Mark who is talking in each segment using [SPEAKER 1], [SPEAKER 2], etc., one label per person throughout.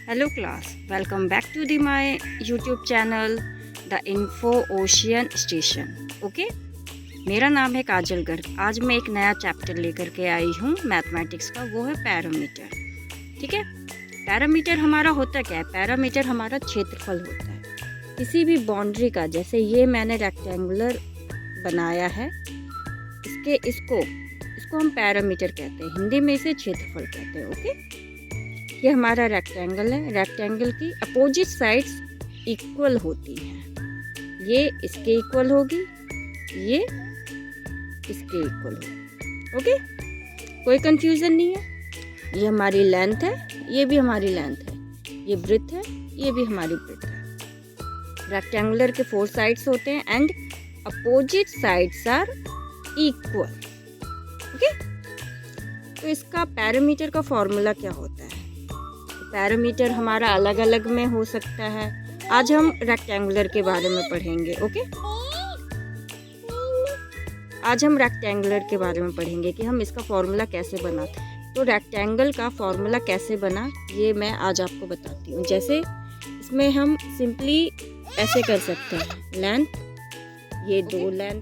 [SPEAKER 1] Hello class, welcome back to my YouTube channel The Info Ocean Station. Okay मेरा नाम है काजल गर्ग। आज मैं एक नया चैप्टर लेकर के आई हूँ मैथमेटिक्स का, वो है पैरामीटर। ठीक है, पैरामीटर हमारा होता क्या है? पैरामीटर हमारा क्षेत्रफल होता है किसी भी बाउंड्री का। जैसे ये मैंने रेक्टेंगुलर बनाया है, इसको हम पैरामीटर कहते हैं, हिंदी में इसे क्षेत्रफल कहते हैं। ओके, ये हमारा रेक्टेंगल है। रेक्टेंगल की अपोजिट साइड्स इक्वल होती हैं। ये इसके इक्वल होगी, ये इसके इक्वल होगी। ओके, कोई कंफ्यूजन नहीं है। ये हमारी लेंथ है, ये भी हमारी लेंथ है, ये ब्रेथ है, ये भी हमारी ब्रेथ है। रेक्टेंगुलर के 4 साइड्स होते हैं and opposite sides are equal. Okay, तो इसका पैरामीटर का फॉर्मूला क्या होता है? पैरामीटर हमारा अलग अलग में हो सकता है। आज हम रेक्टेंगुलर के बारे में पढ़ेंगे। ओके, आज हम रेक्टेंगुलर के बारे में पढ़ेंगे कि हम इसका फॉर्मूला कैसे बना। तो रेक्टेंगल का फॉर्मूला कैसे बना ये मैं आज आपको बताती हूँ। जैसे इसमें हम सिंपली ऐसे कर सकते हैं, लेंथ, ये 2 लेंथ।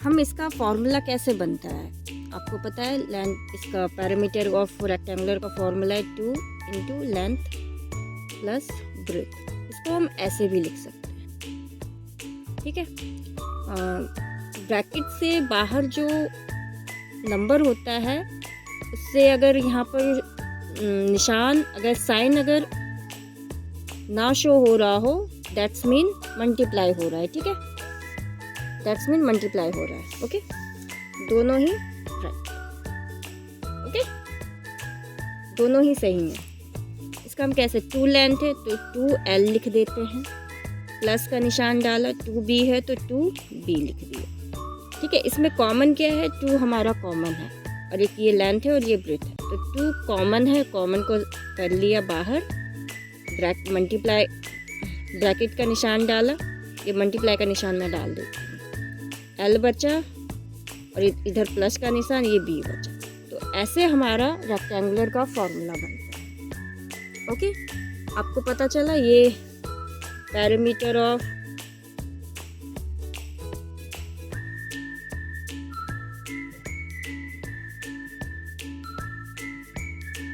[SPEAKER 1] हम इसका फॉर्मूला कैसे बनता है आपको पता है? लेंथ, इसका पैरामीटर ऑफ रेक्टेंगुलर का फॉर्मूला है 2 इंटू लेंथ प्लस ब्रेथ। इसको हम ऐसे भी लिख सकते हैं। ठीक है, ब्रैकेट से बाहर जो नंबर होता है उससे अगर यहाँ पर निशान, अगर साइन अगर ना शो हो रहा हो, दैट्स मीन मल्टीप्लाई हो रहा है। ठीक है, दैट्स मीन मल्टीप्लाई हो रहा है। ओके, दोनों ही राइट। ओके, दोनों ही सही हैं। इसका हम कैसे, 2 लेंथ है तो 2L लिख देते हैं, प्लस का निशान डाला, 2B है तो 2B लिख दिया। ठीक है, इसमें कॉमन क्या है? 2 हमारा कॉमन है और एक ये लेंथ है और ये ब्रेथ है, तो 2 कॉमन है, कॉमन को कर लिया बाहर, मल्टीप्लाई, ब्रैकेट का निशान डाला, ये मल्टीप्लाई का निशान मैं डाल देती हूँ, L बचा और इधर प्लस का निशान, ये B बचा। तो ऐसे हमारा रेक्टेंगुलर का फॉर्मूला बनता है। ओके, आपको पता चला ये पैरामीटर ऑफ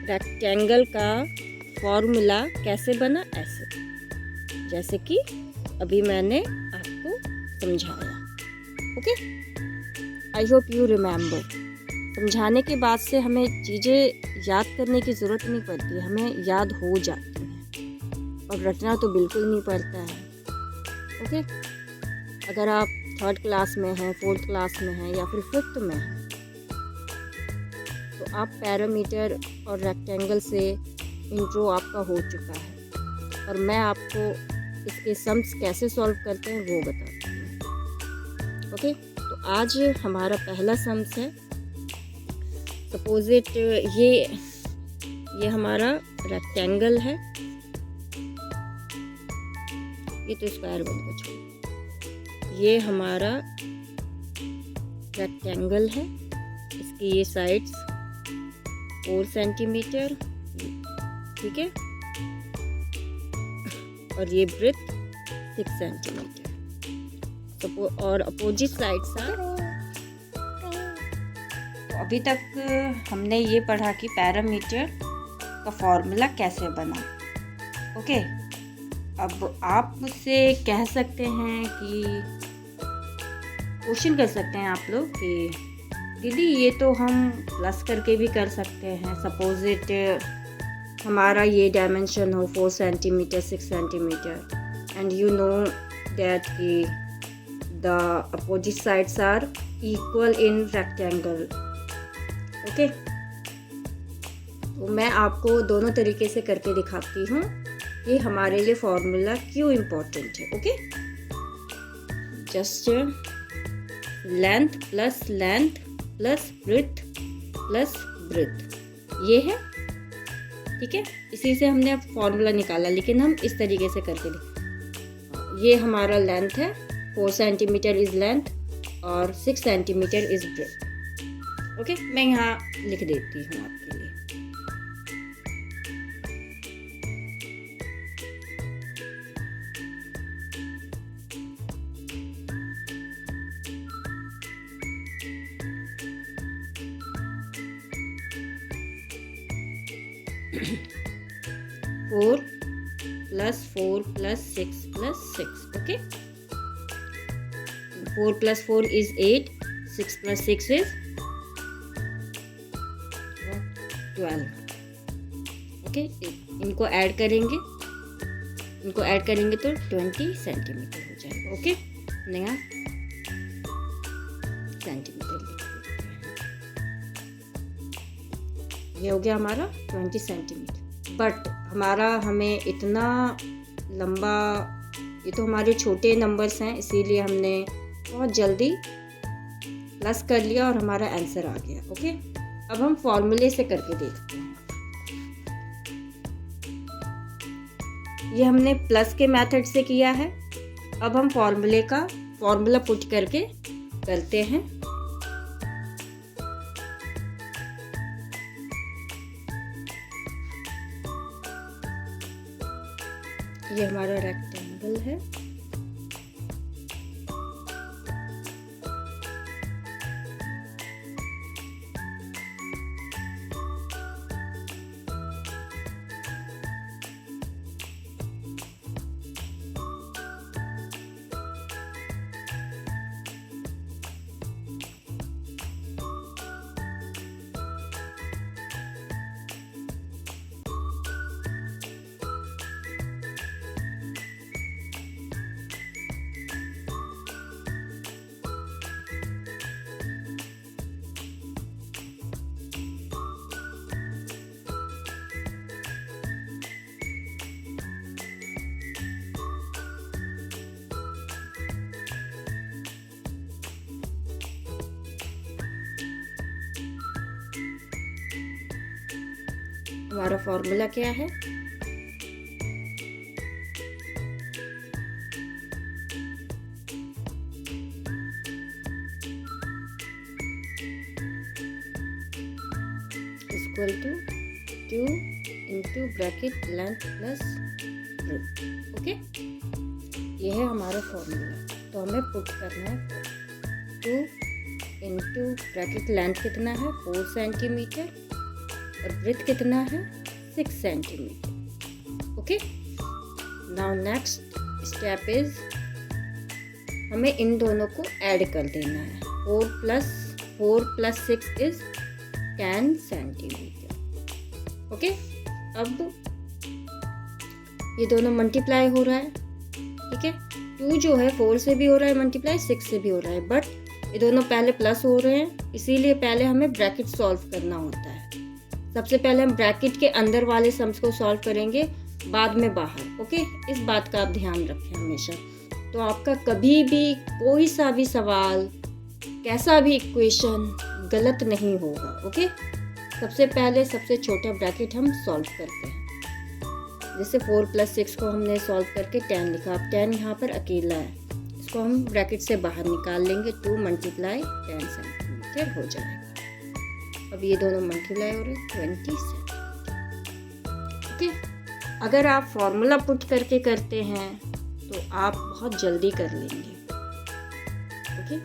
[SPEAKER 1] रेक्टेंगल का फॉर्मूला कैसे बना, ऐसे जैसे कि अभी मैंने आपको समझाया। Okay, I hope you remember. समझाने के बाद से हमें चीज़ें याद करने की ज़रूरत नहीं पड़ती, हमें याद हो जाती हैं और रटना तो बिल्कुल नहीं पड़ता है। ओके, अगर आप 3rd क्लास में हैं, 4th क्लास में हैं या फिर 5th में हैं, तो आप पैरामीटर और रेक्टेंगल से इंट्रो आपका हो चुका है और मैं आपको इसके सम्स कैसे सॉल्व करते हैं वो बताती हूँ। ओके, तो आज हमारा पहला सम्स है। सपोजिट ये हमारा रेक्टेंगल है, ये तो स्क्वायर बन के छोड़, ये हमारा रेक्टेंगल है, इसकी ये साइड्स 4 सेंटीमीटर, ठीक है, और ये ब्रेथ 6 सेंटीमीटर और अपोजिट साइड्स आर। अभी तक हमने ये पढ़ा कि पैरामीटर का फॉर्मूला कैसे बना। ओके, अब आप मुझसे कह सकते हैं कि क्वेश्चन कर सकते हैं आप लोग कि दीदी ये तो हम प्लस करके भी कर सकते हैं। सपोज इट हमारा ये डायमेंशन हो 4 centimetre 6 centimetre and you know that कि the opposite sides are equal in rectangle. Okay, तो मैं आपको दोनों तरीके से करके दिखाती हूँ कि हमारे लिए फॉर्मूला क्यों इम्पोर्टेंट है। Okay, just length plus breath plus breadth, ये है। ठीक है, इसी से हमने अब फॉर्मूला निकाला, लेकिन हम इस तरीके से करके ये हमारा लेंथ है, 4 सेंटीमीटर इज लेंथ और 6 सेंटीमीटर इज ब्रेथ। ओके, मैं यहाँ लिख देती हूँ आपके लिए। 4 plus 4 plus 6 plus 6. Okay, 4 plus 4 is 8, 6 plus 6 is 12. Okay, इनको ऐड करेंगे तो 20 सेंटीमीटर हो जाएगा. ओके, नया सेंटीमीटर लिख देते हैं. ये हो गया हमारा 20 सेंटीमीटर. बट हमें इतना लंबा, ये तो हमारे छोटे नंबर्स हैं, इसीलिए हमने बहुत जल्दी प्लस कर लिया और हमारा आंसर आ गया. ओके, अब हम फॉर्मूले से करके देखते हैं. ये हमने प्लस के मेथड से किया है. अब हम फॉर्मूला पुट करके करते हैं. ये हमारा रेक्टेंगल है. हमारा फॉर्मूला क्या है? Equal to 2 into bracket length plus breadth. Okay, ये है हमारा फॉर्मूला. तो हमें पुट करना है 2 इंटू ब्रैकेट लेंथ कितना है 4 सेंटीमीटर और ब्रेथ कितना है 6 centimetre. Okay, now next step is हमें इन दोनों को ऐड कर देना है. 4 प्लस 6 इज 10 सेंटीमीटर. ओके, अब ये दोनों मल्टीप्लाई हो रहा है. ठीक है, 2 जो है 4 से भी हो रहा है मल्टीप्लाई, 6 से भी हो रहा है, बट ये दोनों पहले प्लस हो रहे हैं, इसीलिए पहले हमें ब्रैकेट सॉल्व करना होता है. सबसे पहले हम ब्रैकेट के अंदर वाले सम्स को सॉल्व करेंगे, बाद में बाहर. ओके, इस बात का आप ध्यान रखें हमेशा. तो आपका कभी भी कोई सा भी सवाल, कैसा भी इक्वेशन गलत नहीं होगा. ओके, सबसे पहले सबसे छोटा ब्रैकेट हम सॉल्व करते हैं. जैसे 4 प्लस 6 को हमने सॉल्व करके 10 लिखा. अब 10 यहाँ पर अकेला है, इसको हम ब्रैकेट से बाहर निकाल लेंगे. 2 मल्टीप्लाई 10 सेंटीमीटर हो जाएगा. अब ये दोनों मल्टीप्लाई हो रहे हैं 20 सेंटीमीटर. ओके, अगर आप फॉर्मूला पुट करके करते हैं तो आप बहुत जल्दी कर लेंगे. ओके,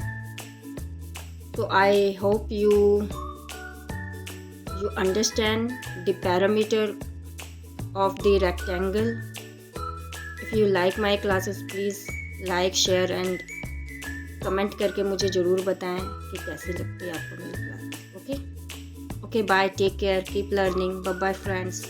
[SPEAKER 1] तो I hope you understand the parameter of the rectangle. If you like my classes, please like, share and comment करके मुझे ज़रूर बताएं कि कैसी लगती है आपको मेरी class. Okay, bye, take care, keep learning, bye bye friends.